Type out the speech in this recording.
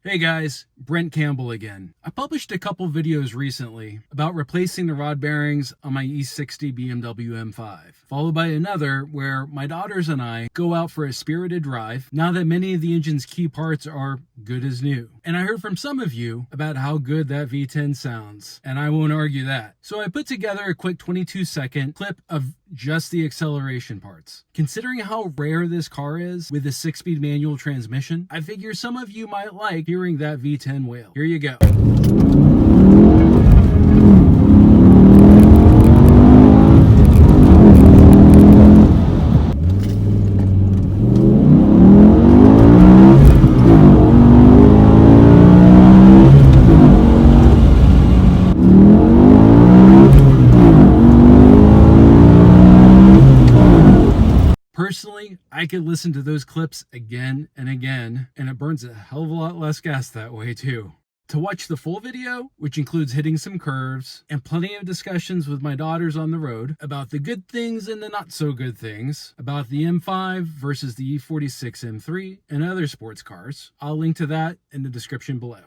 Hey guys, Brent Campbell again. I published a couple videos recently about replacing the rod bearings on my E60 BMW M5, followed by another where my daughters and I go out for a spirited drive now that many of the engine's key parts are good as new. And I heard from some of you about how good that V10 sounds, and I won't argue that. So I put together a quick 22-second clip of just the acceleration parts. Considering how rare this car is with a 6-speed manual transmission, I figure some of you might like hearing that V10 wail. Here you go. Personally, I could listen to those clips again and again, and it burns a hell of a lot less gas that way too. To watch the full video, which includes hitting some curves and plenty of discussions with my daughters on the road about the good things and the not so good things, about the M5 versus the E46 M3 and other sports cars, I'll link to that in the description below.